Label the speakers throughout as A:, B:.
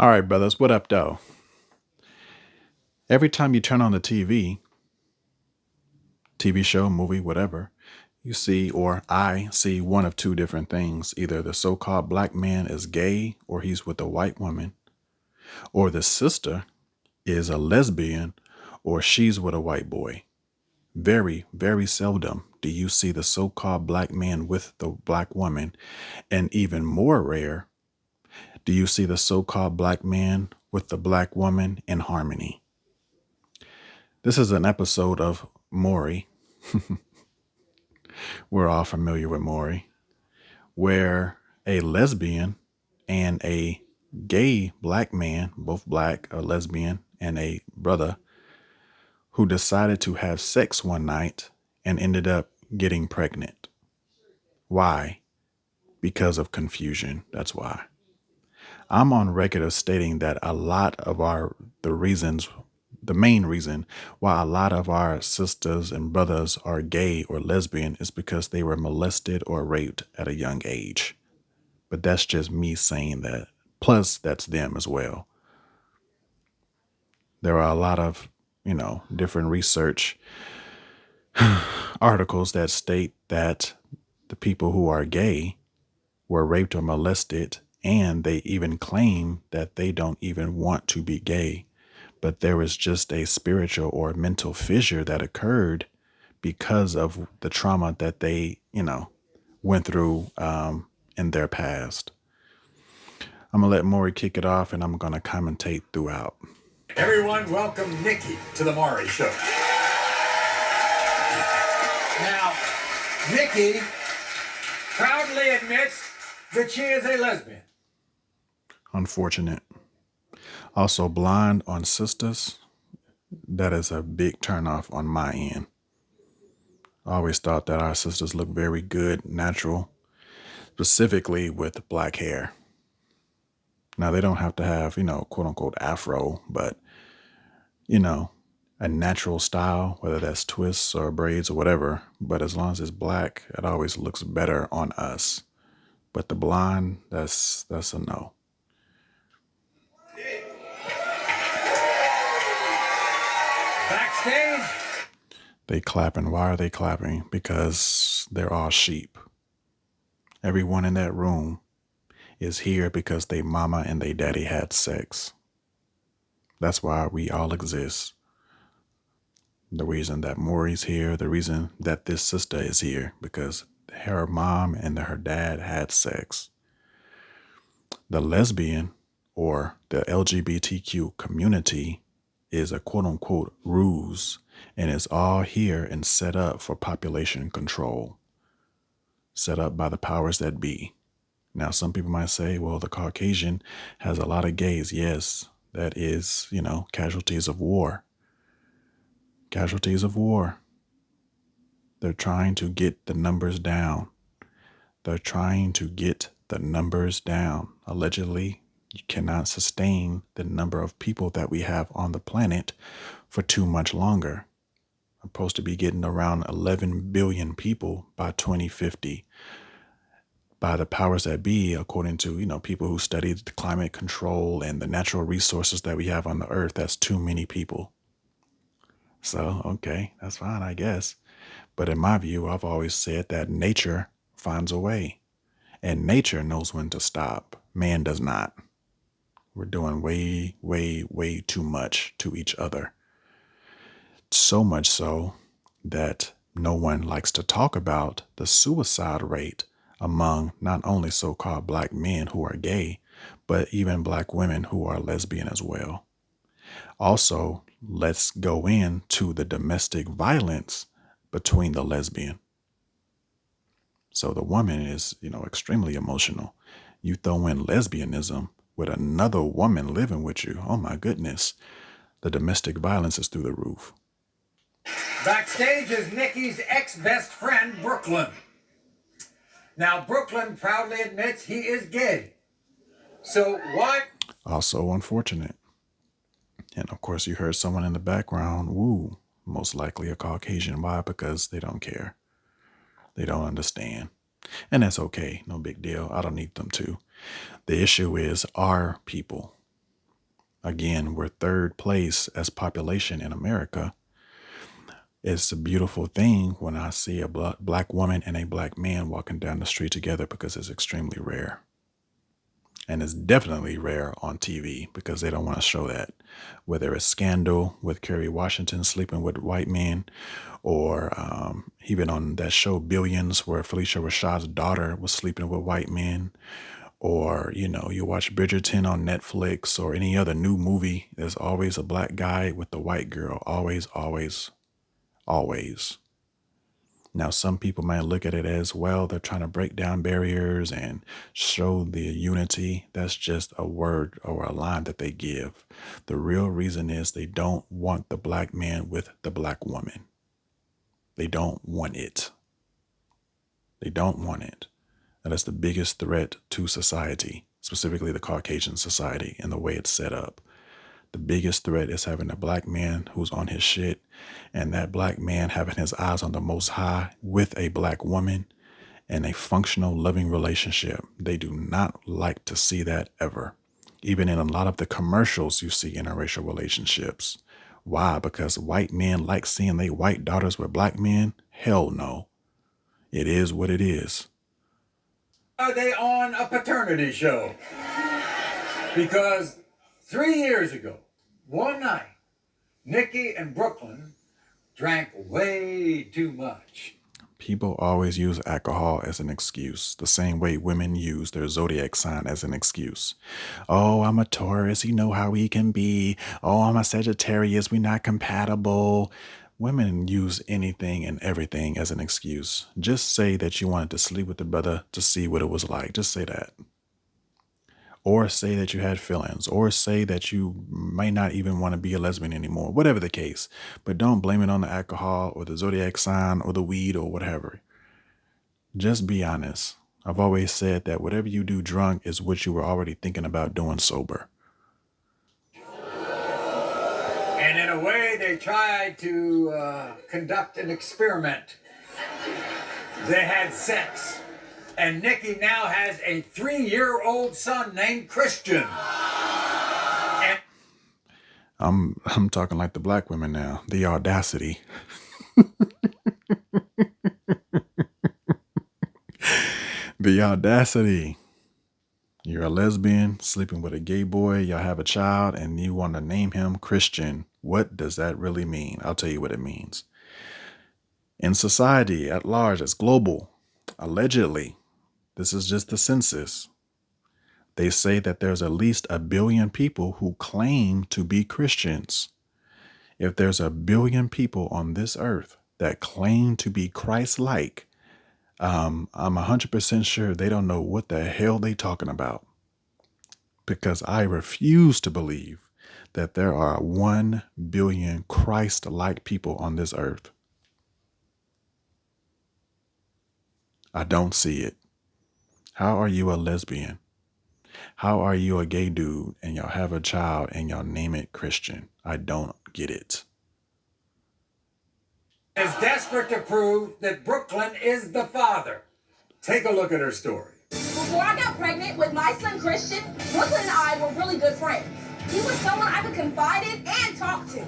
A: All right, brothers, what up, though? Every time you turn on the TV show, movie, whatever, you see, or I see one of two different things. Either the so called black man is gay or he's with a white woman, or the sister is a lesbian or she's with a white boy. Very, very seldom do you see the so called black man with the black woman. And even more rare, do you see the so called black man with the black woman in harmony. This is an episode of Maury. We're all familiar with Maury, where a lesbian and a gay black man, both black, a lesbian, and a brother, who decided to have sex one night and ended up getting pregnant. Why? Because of confusion. That's why. I'm on record of stating that a lot of the main reason why a lot of our sisters and brothers are gay or lesbian is because they were molested or raped at a young age. But that's just me saying that. Plus, that's them as well. There are a lot of, different research articles that state that the people who are gay were raped or molested, and they even claim that they don't even want to be gay. But there was just a spiritual or mental fissure that occurred because of the trauma that they, went through in their past. I'm going to let Maury kick it off and I'm going to commentate throughout.
B: Everyone, welcome Nikki to the Maury Show. Now, Nikki proudly admits that she is a lesbian.
A: Unfortunate. Also, blind on sisters. That is a big turnoff on my end. I always thought that our sisters look very good, natural, specifically with black hair. Now, they don't have to have, quote unquote afro, but, a natural style, whether that's twists or braids or whatever. But as long as it's black, it always looks better on us. But the blonde, that's a no.
B: Backstage,
A: They clapping. Why are they clapping? Because they're all sheep. Everyone in that room is here because they mama and they daddy had sex. That's why we all exist. The reason that Maury's here, the reason that this sister is here, because her mom and her dad had sex. The lesbian or the LGBTQ community is a quote unquote ruse, and it's all here and set up for population control, set up by the powers that be. Now, some people might say, well, the Caucasian has a lot of gays. Yes, that is, casualties of war. Casualties of war. They're trying to get the numbers down. Allegedly, you cannot sustain the number of people that we have on the planet for too much longer. I'm supposed to be getting around 11 billion people by 2050 by the powers that be, according to, people who study the climate control and the natural resources that we have on the earth. That's too many people. So, okay, that's fine, I guess. But in my view, I've always said that nature finds a way, and nature knows when to stop. Man does not. We're doing way, way, way too much to each other. So much so that no one likes to talk about the suicide rate among not only so-called black men who are gay, but even black women who are lesbian as well. Also, let's go into the domestic violence between the lesbian. So the woman is, extremely emotional. You throw in lesbianism with another woman living with you. Oh my goodness. The domestic violence is through the roof.
B: backstage is Nikki's ex-best friend, Brooklyn. Now, Brooklyn proudly admits he is gay. So why?
A: Also unfortunate. And of course, you heard someone in the background, woo, most likely a Caucasian. Why? Because they don't care. They don't understand. And that's okay. No big deal. I don't need them to. The issue is our people. Again, we're third place as population in America. It's a beautiful thing when I see a black woman and a black man walking down the street together because it's extremely rare. And it's definitely rare on TV because they don't want to show that. Whether it's Scandal with Kerry Washington sleeping with white men, or even on that show Billions where Felicia Rashad's daughter was sleeping with white men, or you watch Bridgerton on Netflix or any other new movie, there's always a black guy with the white girl. Always, always, always. Now, some people might look at it as, well, they're trying to break down barriers and show the unity. That's just a word or a line that they give. The real reason is they don't want the black man with the black woman. They don't want it. They don't want it. And that's the biggest threat to society, specifically the Caucasian society and the way it's set up. The biggest threat is having a black man who's on his shit, and that black man having his eyes on the Most High with a black woman and a functional, loving relationship. They do not like to see that ever. Even in a lot of the commercials you see in interracial relationships. Why? Because white men like seeing their white daughters with black men? Hell no. It is what it is.
B: Are they on a paternity show? Because 3 years ago, one night, Nikki and Brooklyn drank way too much.
A: People always use alcohol as an excuse, the same way women use their zodiac sign as an excuse. Oh, I'm a Taurus, you know how we can be. Oh, I'm a Sagittarius, we're not compatible. Women use anything and everything as an excuse. Just say that you wanted to sleep with the brother to see what it was like. Just say that. Or say that you had feelings, or say that you might not even want to be a lesbian anymore, whatever the case. But don't blame it on the alcohol or the zodiac sign or the weed or whatever. Just be honest. I've always said that whatever you do drunk is what you were already thinking about doing sober.
B: And in a way, they tried to conduct an experiment. They had sex. And Nikki now has a 3-year-old son named Christian. And
A: I'm talking like the black women now. The audacity. The audacity. You're a lesbian, sleeping with a gay boy, y'all have a child, and you want to name him Christian. What does that really mean? I'll tell you what it means. In society at large, it's global. Allegedly, this is just the census. They say that there's at least 1 billion people who claim to be Christians. If there's 1 billion people on this earth that claim to be Christ-like, I'm 100% sure they don't know what the hell they talking about. Because I refuse to believe that there are 1 billion Christ-like people on this earth. I don't see it. How are you a lesbian? How are you a gay dude and y'all have a child and y'all name it Christian? I don't get it.
B: is desperate to prove that Brooklyn is the father. Take a look at her story.
C: Before I got pregnant with my son Christian, Brooklyn and I were really good friends. He was someone I could confide in and talk to.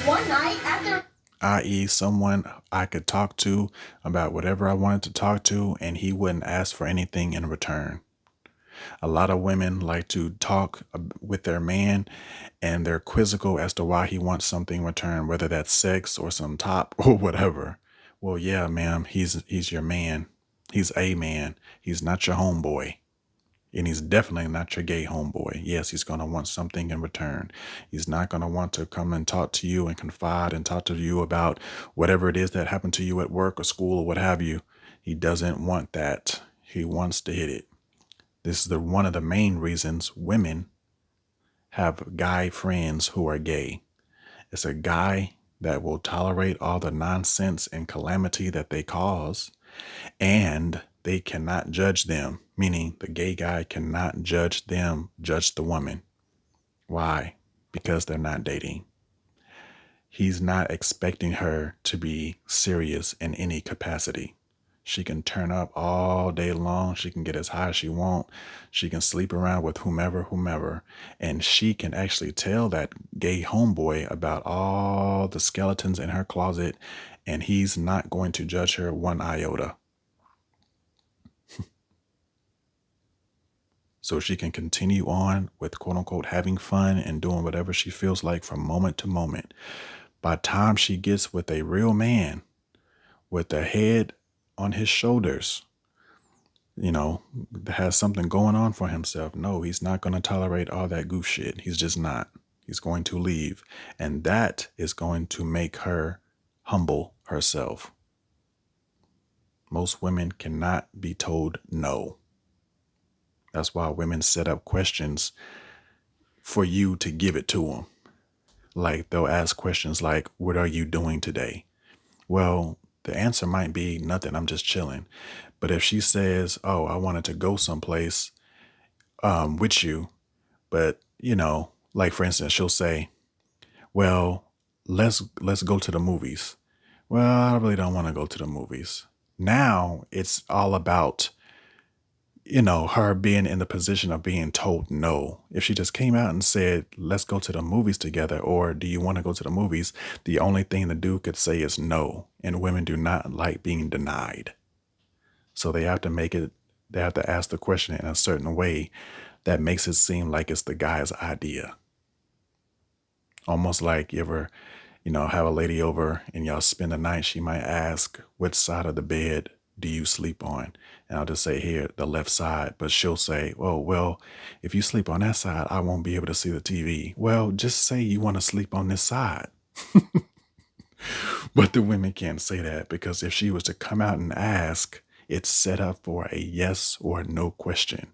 C: One night after,
A: i.e. someone I could talk to about whatever I wanted to talk to, and he wouldn't ask for anything in return. A lot of women like to talk with their man, and they're quizzical as to why he wants something in return, whether that's sex or some top or whatever. Well, yeah, ma'am, he's your man. He's a man. He's not your homeboy. And he's definitely not your gay homeboy. Yes, he's going to want something in return. He's not going to want to come and talk to you and confide and talk to you about whatever it is that happened to you at work or school or what have you. He doesn't want that. He wants to hit it. This is one of the main reasons women have guy friends who are gay. It's a guy that will tolerate all the nonsense and calamity that they cause, and they cannot judge them, meaning the gay guy cannot judge them, judge the woman. Why? Because they're not dating. He's not expecting her to be serious in any capacity. She can turn up all day long. She can get as high as she want. She can sleep around with whomever. And she can actually tell that gay homeboy about all the skeletons in her closet, and he's not going to judge her one iota. So she can continue on with quote unquote having fun and doing whatever she feels like from moment to moment. By the time she gets with a real man with a head on his shoulders, has something going on for himself, no, he's not going to tolerate all that goof shit. He's just not. He's going to leave. And that is going to make her humble herself. Most women cannot be told no. That's why women set up questions for you to give it to them. Like they'll ask questions like, what are you doing today? Well, the answer might be nothing. I'm just chilling. But if she says, oh, I wanted to go someplace with you, but like for instance, she'll say, well, let's go to the movies. Well, I really don't want to go to the movies. Now it's all about her being in the position of being told no. If she just came out and said, let's go to the movies together, or do you want to go to the movies? The only thing the dude could say is no. And women do not like being denied. So they have to ask the question in a certain way that makes it seem like it's the guy's idea. Almost like you ever, have a lady over and y'all spend the night, she might ask, which side of the bed do you sleep on? And I'll just say here, the left side. But she'll say, oh, well, if you sleep on that side, I won't be able to see the TV. Well, just say you want to sleep on this side. But the women can't say that, because if she was to come out and ask, it's set up for a yes or no question.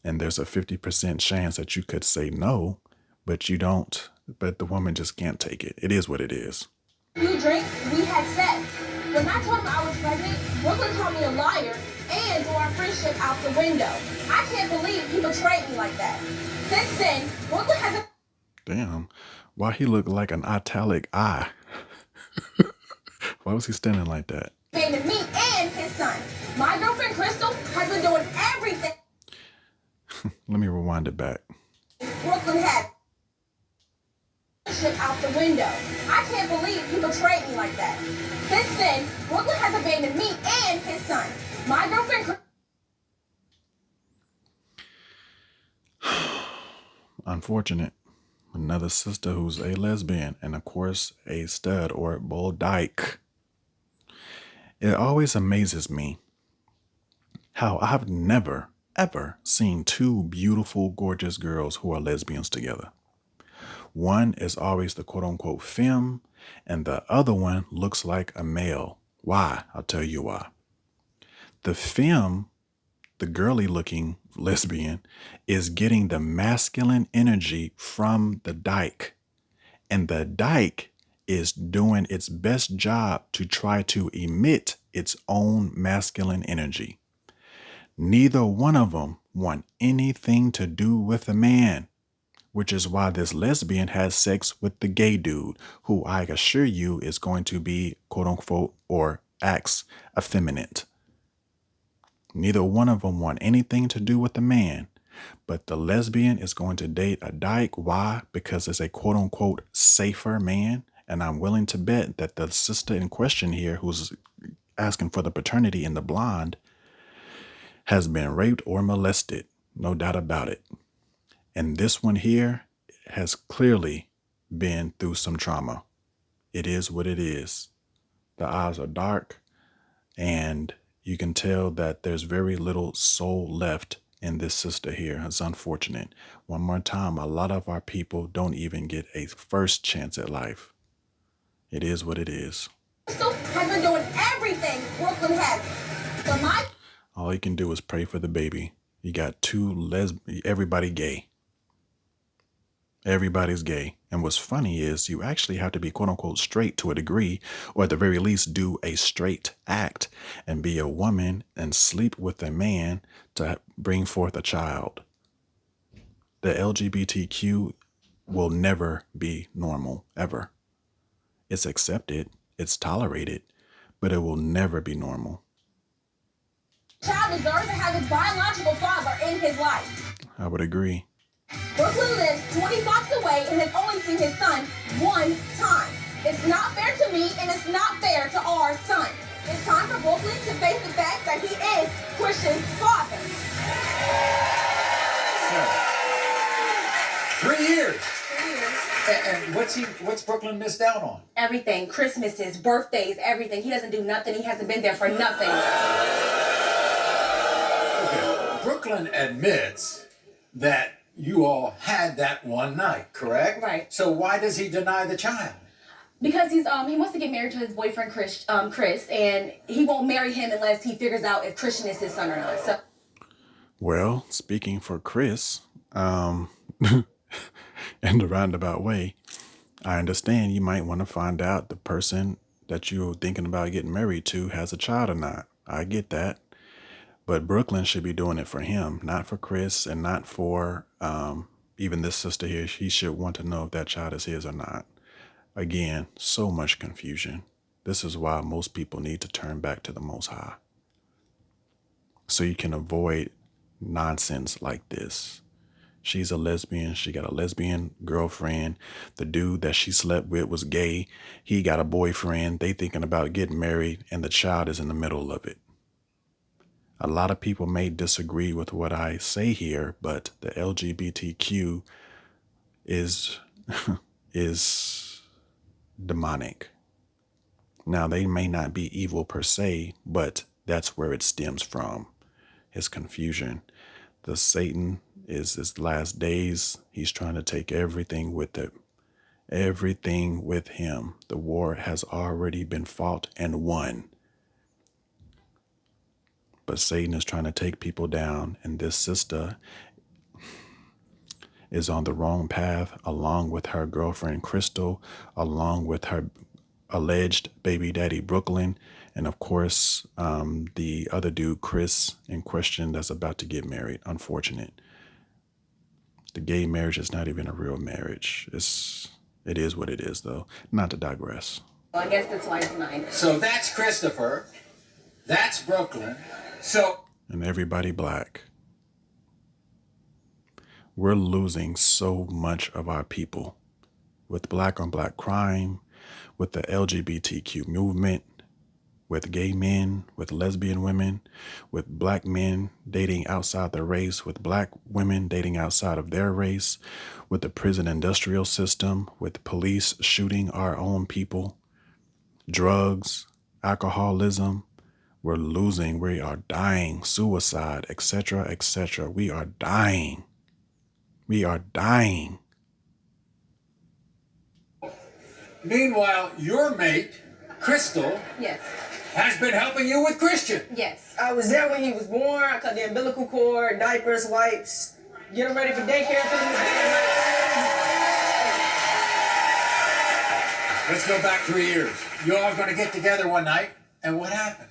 A: And there's a 50% chance that you could say no, but you don't. But the woman just can't take it. It is what it is.
C: Few drinks, we had sex. When I told him I was pregnant, Brooklyn called me a liar and threw our friendship out the window. I can't believe he betrayed me like that. Since then, Brooklyn has a...
A: Damn. Why he looked like an italic I? Why was he standing like that?
C: ...abandoned me and his son. My girlfriend, Crystal, has been doing everything...
A: Let me rewind it back.
C: Brooklyn had... ...friendship out the window. I can't believe he betrayed me like that. Since then, Brooklyn has abandoned me and his son. My girlfriend...
A: Unfortunate. Another sister who's a lesbian, and of course a stud or bull dyke. It always amazes me how I've never, ever seen two beautiful, gorgeous girls who are lesbians together. One is always the quote unquote femme, and the other one looks like a male. Why? I'll tell you why. The femme, the girly looking lesbian, is getting the masculine energy from the dyke. And the dyke is doing its best job to try to emit its own masculine energy. Neither one of them want anything to do with a man, which is why this lesbian has sex with the gay dude, who I assure you is going to be quote unquote or acts effeminate. Neither one of them want anything to do with the man, but the lesbian is going to date a dyke. Why? Because it's a quote unquote safer man. And I'm willing to bet that the sister in question here, who's asking for the paternity in the blonde, has been raped or molested. No doubt about it. And this one here has clearly been through some trauma. It is what it is. The eyes are dark, and you can tell that there's very little soul left in this sister here. It's unfortunate. One more time, a lot of our people don't even get a first chance at life. It is what it is.
C: Crystal has been doing everything Brooklyn has. But my...
A: All you can do is pray for the baby. You got everybody gay. Everybody's gay. And what's funny is you actually have to be quote unquote straight to a degree, or at the very least do a straight act and be a woman and sleep with a man to bring forth a child. The LGBTQ will never be normal, ever. It's accepted, it's tolerated, but it will never be normal.
C: Child deserves to have his biological father in his life.
A: I would agree.
C: Brooklyn lives 20 blocks away and has only seen his son one time. It's not fair to me and it's not fair to our son. It's time for Brooklyn to face the fact that he is Christian's father.
B: 3 years.
C: 3 years.
B: And what's Brooklyn missed out on?
C: Everything, Christmases, birthdays, everything. He doesn't do nothing. He hasn't been there for nothing.
B: Okay. Brooklyn admits that you all had that one night, correct?
C: Right.
B: So why does he deny the child?
C: Because he wants to get married to his boyfriend Chris, and he won't marry him unless he figures out if Christian is his son or not. So,
A: Well, speaking for Chris, in the roundabout way, I understand you might want to find out the person that you're thinking about getting married to has a child or not. I get that. But Brooklyn should be doing it for him, not for Chris, and not for even this sister here. He should want to know if that child is his or not. Again, so much confusion. This is why most people need to turn back to the Most High, so you can avoid nonsense like this. She's a lesbian. She got a lesbian girlfriend. The dude that she slept with was gay. He got a boyfriend. They thinking about getting married, and the child is in the middle of it. A lot of people may disagree with what I say here, but the LGBTQ is demonic. Now, they may not be evil per se, but that's where it stems from, his confusion. The Satan is his last days. He's trying to take everything with it. Everything with him. The war has already been fought and won. But Satan is trying to take people down, and this sister is on the wrong path, along with her girlfriend Crystal, along with her alleged baby daddy Brooklyn, and of course the other dude Chris in question that's about to get married. Unfortunate. The gay marriage is not even a real marriage. It is what it is, though. Not to digress.
C: well, I guess that's why it's 9.
B: So that's Christopher. That's Brooklyn.
A: And everybody black. We're losing so much of our people with black on black crime, with the LGBTQ movement, with gay men, with lesbian women, with black men dating outside their race, with black women dating outside of their race, with the prison industrial system, with police shooting our own people, drugs, alcoholism. We're losing. We are dying. Suicide, etc., etc. We are dying. We are dying.
B: Meanwhile, your mate, Crystal,
C: Yes.
B: has been helping you with Christian.
C: Yes.
D: I was there when he was born. I cut the umbilical cord, diapers, wipes, get him ready for daycare.
B: Let's go back 3 years. You all going to get together one night, and what happened?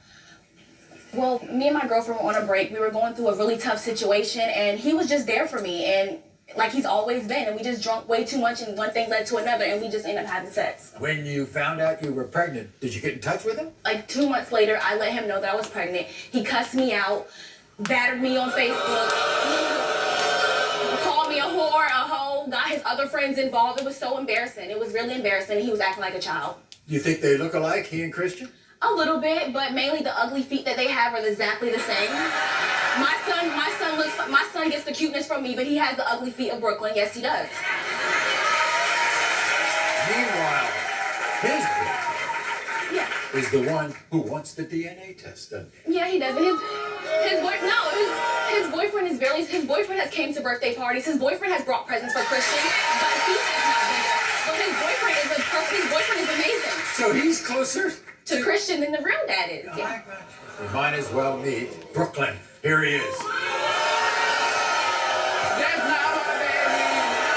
C: Well, me and my girlfriend were on a break. We were going through a really tough situation, and he was just there for me, and like he's always been. And we just drunk way too much, and one thing led to another, and we just ended up having sex.
B: When you found out you were pregnant, did you get in touch with him?
C: Like 2 months later, I let him know that I was pregnant. He cussed me out, battered me on Facebook, called me a whore, a hoe, got his other friends involved. It was so embarrassing. It was really embarrassing. He was acting like a child.
B: You think they look alike, he and Christian?
C: A little bit, but mainly the ugly feet that they have are exactly the same. My son gets the cuteness from me, but he has the ugly feet of Brooklyn. Yes, he does.
B: Meanwhile, his boyfriend
C: Yeah.
B: is the one who wants the DNA test done.
C: Yeah, he does. And his boyfriend has came to birthday parties. His boyfriend has brought presents for Christian, but he has not been there. But his boyfriend is amazing.
B: So he's closer
C: To Christian than the real dad is.
B: I
C: Yeah.
B: got you. We might as well meet Brooklyn. Here he is.
D: That's not my baby.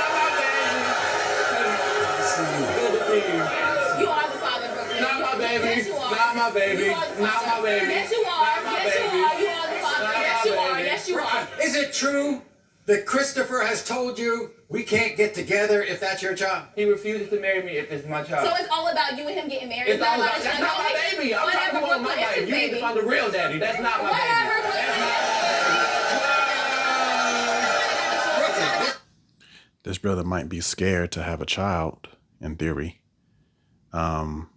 D: Not my baby.
C: You are the father of Brooklyn.
D: Not my baby.
C: Yes, you are.
D: Not my baby.
C: You are the
D: Not
C: father.
D: my baby.
C: Yes, you are.
D: Not my
C: Yes, you
D: baby.
C: are. You are the father.
D: Not
C: Yes,
D: my
C: you are.
D: baby.
C: Yes, you are.
B: Is it true that Christopher has told you we can't get together if that's your child?
E: He refuses to marry me if it's my child.
C: So it's all about you and him getting married.
E: It's all about, that's not my baby. I'm talking about my baby. You need to find the real daddy. That's not my baby.
A: This brother might be scared to have a child, in theory. But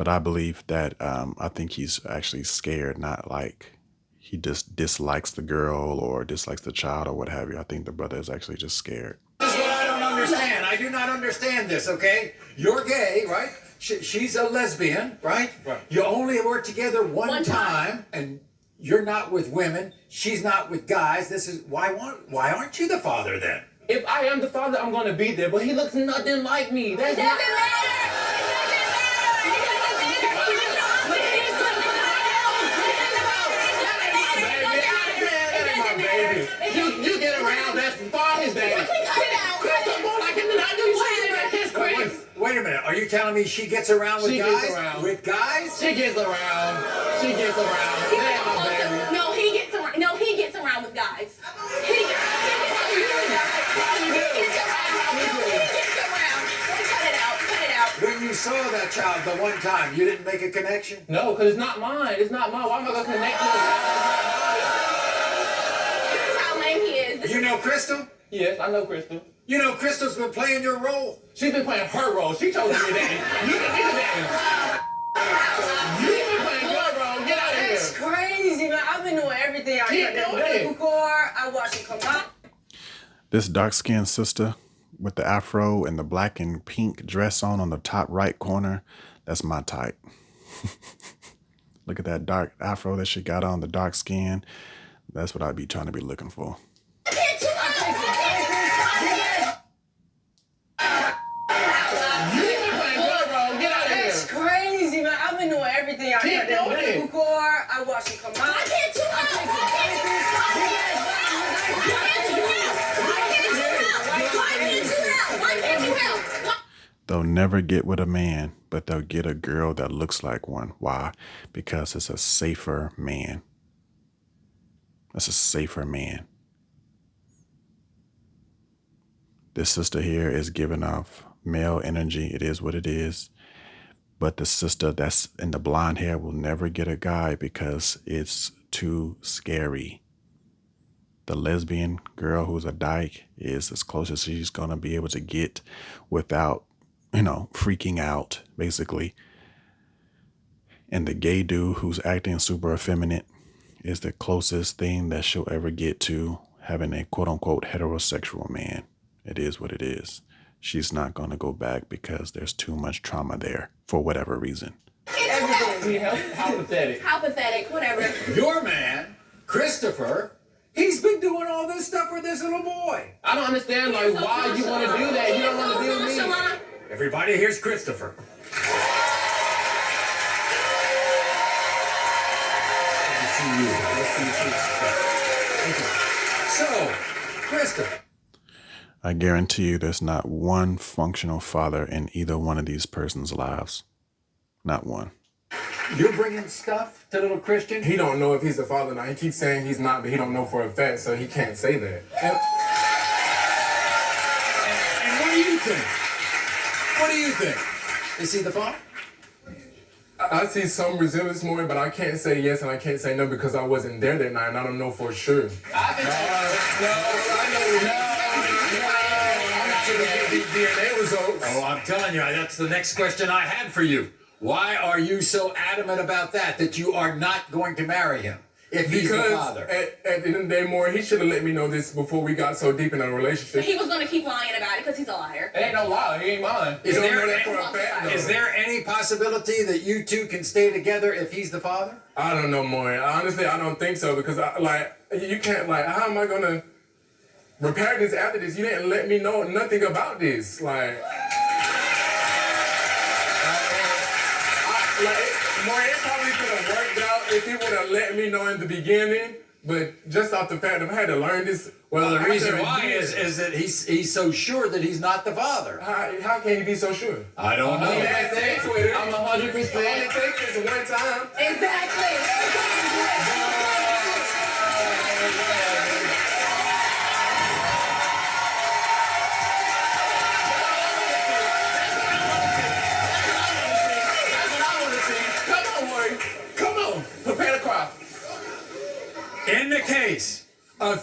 A: I believe that I think he's actually scared, not like he just dislikes the girl or dislikes the child or what have you. I think the brother is actually just scared.
B: This is what I don't understand. I do not understand this, okay? You're gay, right? She's a lesbian, right?
E: Right.
B: You only were together one time, and you're not with women. She's not with guys. This is why aren't you the father then?
E: If I am the father, I'm going to be there. But he looks nothing like me. That's not... You get around, that's father's daddy.
B: Wait a minute. Are you telling me she gets around with guys?
E: Gets around.
B: With guys?
E: She gets around. She gets around. That my baby.
C: No, he gets around. No, he gets around with guys. He gets around. Cut it out. Cut it out.
B: When you saw that child the one time, you didn't make a connection?
E: No, because it's not mine. It's not mine. Why am I going to connect to a
C: That's how lame he is.
B: You know Crystal?
E: Yes, I know Crystal.
B: You know Crystal's been playing your role.
E: She's been playing her role. She chose to be daddy. You can be the daddy. You've been playing your role. Get out of here.
D: That's crazy, man. I've been doing everything. I
E: Keep
D: got that
E: doing it.
D: medical cord. I watch him come out.
A: This dark-skinned sister with the afro and the black and pink dress on the top right corner, that's my type. Look at that dark afro that she got on, the dark skin. That's what I'd be trying to be looking for.
D: That's crazy, man. I've been doing everything. I got that medical cord. I watch him come out.
A: They'll never get with a man, but they'll get a girl that looks like one. Why? Because it's a safer man. That's a safer man. This sister here is giving off male energy. It is what it is. But the sister that's in the blonde hair will never get a guy because it's too scary. The lesbian girl who's a dyke is as close as she's going to be able to get without, freaking out, basically. And the gay dude who's acting super effeminate is the closest thing that she'll ever get to having a quote-unquote heterosexual man. It is what it is. She's not going to go back because there's too much trauma there for whatever reason.
E: Everything. How pathetic.
C: How pathetic. Whatever.
B: Your man, Christopher, he's been doing all this stuff for this little boy.
E: I don't understand, like, why you want to do that. You don't want to do me.
B: Everybody, here's Christopher. Let's see you. Let's see you. So, Christopher.
A: I guarantee you there's not one functional father in either one of these persons' lives. Not one.
B: You're bringing stuff to little Christian?
F: He don't know if he's the father now. He keeps saying he's not, but he don't know for a fact, so he can't say that.
B: And what do you think? What do you think? Is he the father?
F: I see some resemblance more, but I can't say yes and I can't say no because I wasn't there that night and I don't know for sure.
B: No.
F: DNA results.
B: Oh, I'm telling you, that's the next question I had for you. Why are you so adamant about that you are not going to marry him if he's the father?
F: At the end of the day, more, he should have let me know this before we got so deep in a relationship.
C: He was going to keep lying about it because he's a liar.
E: It ain't no lie. He ain't mine.
B: Is
F: You don't
B: there
F: know that
B: any-
F: for a fact, though.
B: Is there any possibility that you two can stay together if he's the father?
F: I don't know, more. Honestly, I don't think so because, you can't, how am I going to repair this after this? You didn't let me know nothing about this. More, it probably could have worked out if he would have let me know in the beginning, but just off the fact that I had to learn this.
B: Well, the
F: after
B: reason
F: a
B: why
F: year.
B: is that he's so sure that he's not the father.
F: How can he be so sure?
B: I don't know.
F: Had sex with her.
E: I'm 100%.
F: All it takes is one time.
C: Exactly.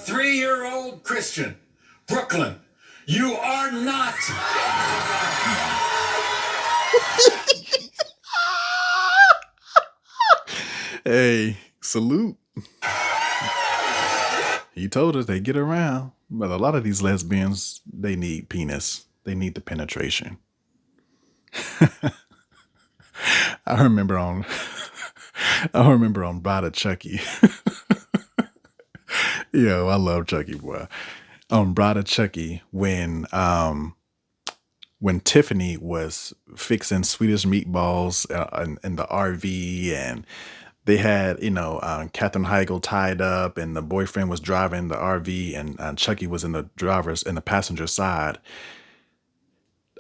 B: 3-year-old Christian, Brooklyn, you are not.
A: Hey, salute. He told us they get around, but a lot of these lesbians, they need penis. They need the penetration. I remember on Bride of Chucky. Yo, I love Chucky, boy. On Bride of Chucky, when Tiffany was fixing Swedish meatballs in the RV, and they had, Katherine Heigl tied up, and the boyfriend was driving the RV, and Chucky was in the passenger side.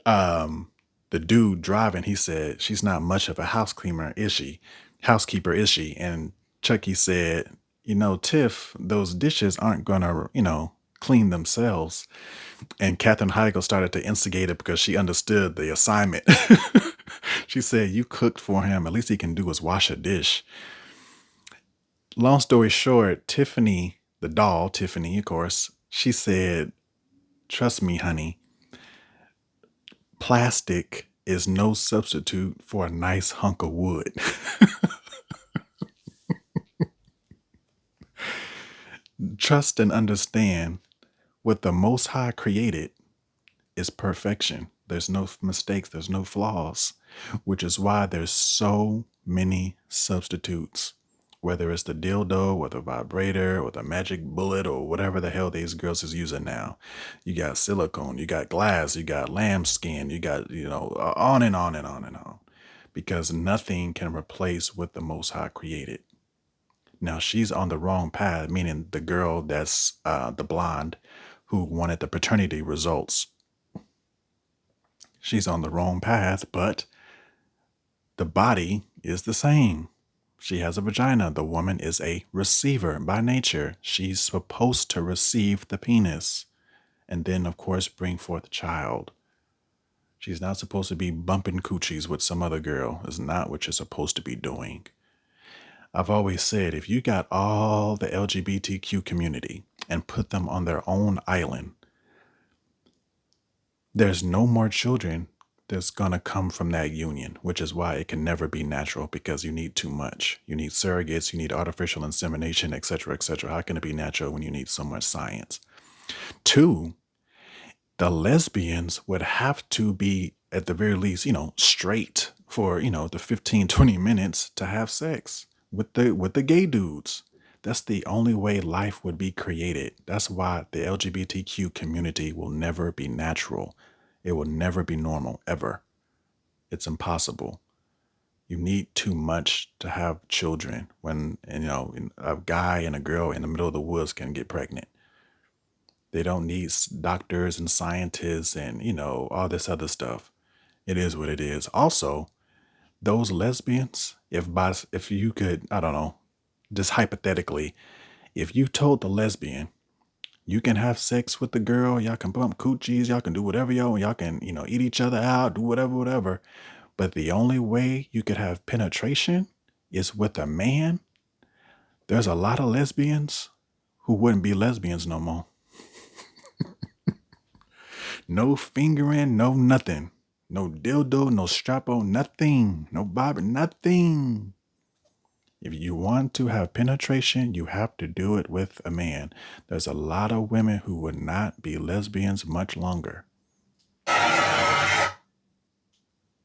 A: The dude driving, he said, "She's not much of a housekeeper, is she? And Chucky said, Tiff, those dishes aren't gonna, clean themselves. And Katherine Heigl started to instigate it because she understood the assignment. She said, "You cooked for him. At least he can do is wash a dish." Long story short, Tiffany, the doll, Tiffany, of course, she said, "Trust me, honey, plastic is no substitute for a nice hunk of wood." Trust and understand what the Most High created is perfection. There's no mistakes. There's no flaws, which is why there's so many substitutes, whether it's the dildo or the vibrator or the magic bullet or whatever the hell these girls is using now. You got silicone, you got glass, you got lambskin, you got, on and on and on and on, because nothing can replace what the Most High created. Now she's on the wrong path, meaning the girl that's the blonde who wanted the paternity results. She's on the wrong path, but the body is the same. She has a vagina. The woman is a receiver by nature. She's supposed to receive the penis and then, of course, bring forth a child. She's not supposed to be bumping coochies with some other girl. It's not what you're supposed to be doing. I've always said, if you got all the LGBTQ community and put them on their own island, there's no more children that's going to come from that union, which is why it can never be natural, because you need too much. You need surrogates, you need artificial insemination, etc., etc. How can it be natural when you need so much science? 2, the lesbians would have to be, at the very least, straight for, the 15, 20 minutes to have sex with the gay dudes. That's the only way life would be created. That's why the LGBTQ community will never be natural. It will never be normal, ever. It's impossible. You need too much to have children when, a guy and a girl in the middle of the woods can get pregnant. They don't need doctors and scientists and, all this other stuff. It is what it is. Also, those lesbians, if you could, I don't know, just hypothetically, if you told the lesbian, you can have sex with the girl, y'all can bump coochies, y'all can do whatever y'all can, eat each other out, do whatever. But the only way you could have penetration is with a man. There's a lot of lesbians who wouldn't be lesbians no more. No fingering, no nothing. No dildo, no strap-on, nothing. No bobber, nothing. If you want to have penetration, you have to do it with a man. There's a lot of women who would not be lesbians much longer.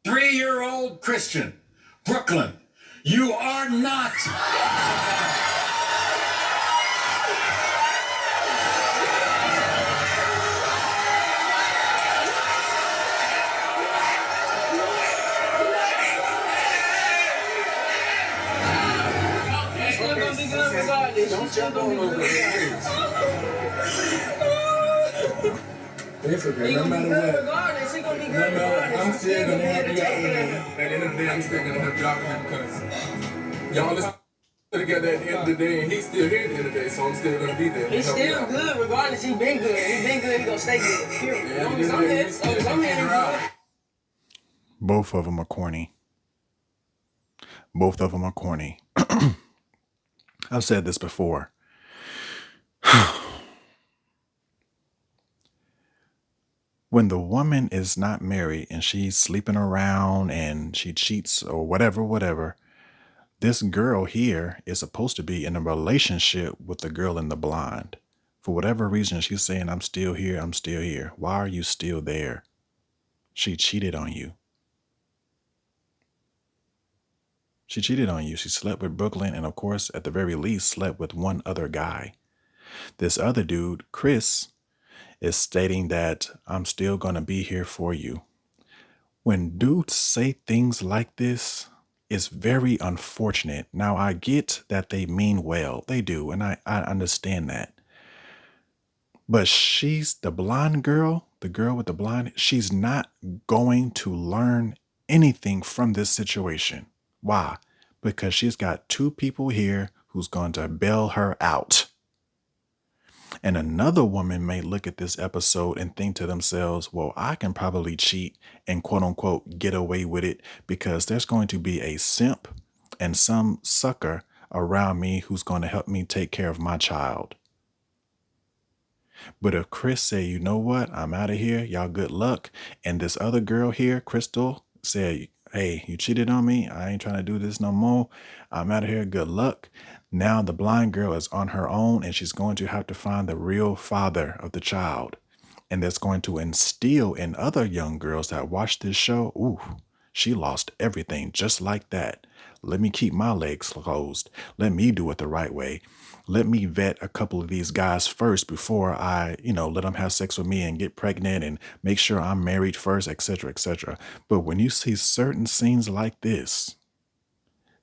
B: 3-year-old Christian, Brooklyn, you are not.
E: Don't jump on over there. It's okay. No matter what.
D: Regardless, he gonna be
E: No
D: good.
E: matter, I'm
D: Regardless.
E: still gonna help you out with him. At the end of the day, I'm still gonna help you out with him because y'all is together at the end of the day, and he's still here at the end of the day, so I'm still gonna be there.
D: He's
E: to help you
D: still
E: out.
D: good. Regardless, he been good. He been good. He gonna stay good. Period.
E: Yeah,
D: As long
E: at
D: as
E: the
D: I'm
E: end of the day,
D: here,
E: we
D: as
E: still
D: long as I'm
E: gonna
D: here,
E: figure out.
A: Both of them are corny. Both of them are corny. I've said this before. When the woman is not married and she's sleeping around and she cheats or whatever, this girl here is supposed to be in a relationship with the girl in the blind. For whatever reason, she's saying, I'm still here. I'm still here. Why are you still there? She cheated on you. She cheated on you. She slept with Brooklyn and, of course, at the very least, slept with one other guy. This other dude, Chris, is stating that I'm still going to be here for you. When dudes say things like this, it's very unfortunate. Now, I get that they mean well. They do, and I understand that. But she's the blonde girl, the girl with the blonde, she's not going to learn anything from this situation. Why? Because she's got two people here who's going to bail her out. And another woman may look at this episode and think to themselves, well, I can probably cheat and quote unquote get away with it because there's going to be a simp and some sucker around me who's going to help me take care of my child. But if Chris say, you know what, I'm out of here, y'all good luck. And this other girl here, Crystal, said, hey, you cheated on me. I ain't trying to do this no more. I'm out of here. Good luck. Now the blind girl is on her own and she's going to have to find the real father of the child. And that's going to instill in other young girls that watch this show, ooh, she lost everything just like that. Let me keep my legs closed. Let me do it the right way. Let me vet a couple of these guys first before I, let them have sex with me and get pregnant and make sure I'm married first, etc., etc. But when you see certain scenes like this,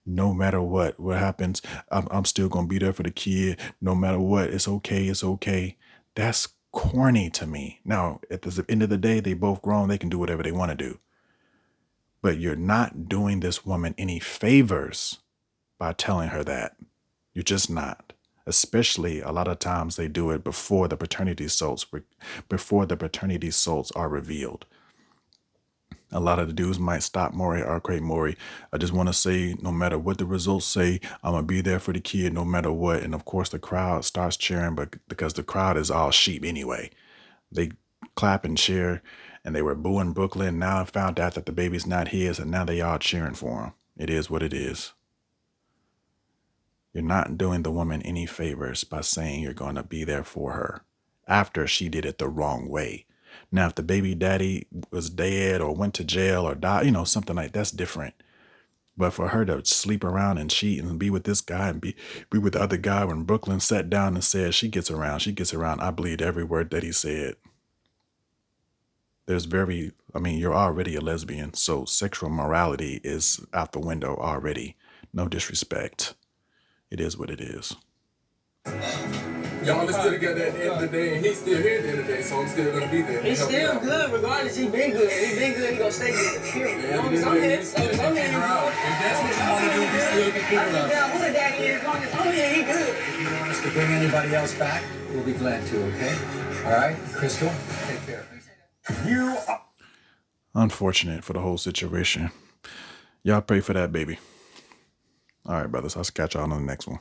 A: no matter what happens, I'm still going to be there for the kid. No matter what, it's okay. It's okay. That's corny to me. Now, at the end of the day, they both grown. They can do whatever they want to do. But you're not doing this woman any favors by telling her that. You're just not. Especially a lot of times they do it before the paternity salts are revealed. A lot of the dudes might stop Maury or create Maury. I just want to say, no matter what the results say, I'm going to be there for the kid no matter what. And of course, the crowd starts cheering, but because the crowd is all sheep anyway. They clap and cheer, and they were booing Brooklyn. Now I found out that the baby's not his, and now they all cheering for him. It is what it is. You're not doing the woman any favors by saying you're going to be there for her after she did it the wrong way. Now, if the baby daddy was dead or went to jail or died, something like that's different. But for her to sleep around and cheat and be with this guy and be with the other guy, when Brooklyn sat down and said she gets around, I believed every word that he said. You're already a lesbian, so sexual morality is out the window already. No disrespect. It is what it is.
E: Y'all are still together at the end of the day, and he's still here at the end of the day, so I'm still gonna be there.
D: He's still good, regardless. He been good. He been good. He gonna stay good. Period.
E: Yeah, I'm here. If that's what you want to do, we still can figure it out.
D: Who the daddy is? I'm here. He good.
B: If you want us to bring anybody else back, we'll be glad to, okay? All right, Crystal, take care. You are...
A: Unfortunate for the whole situation. Y'all pray for that baby. All right, brothers. I'll catch y'all on the next one.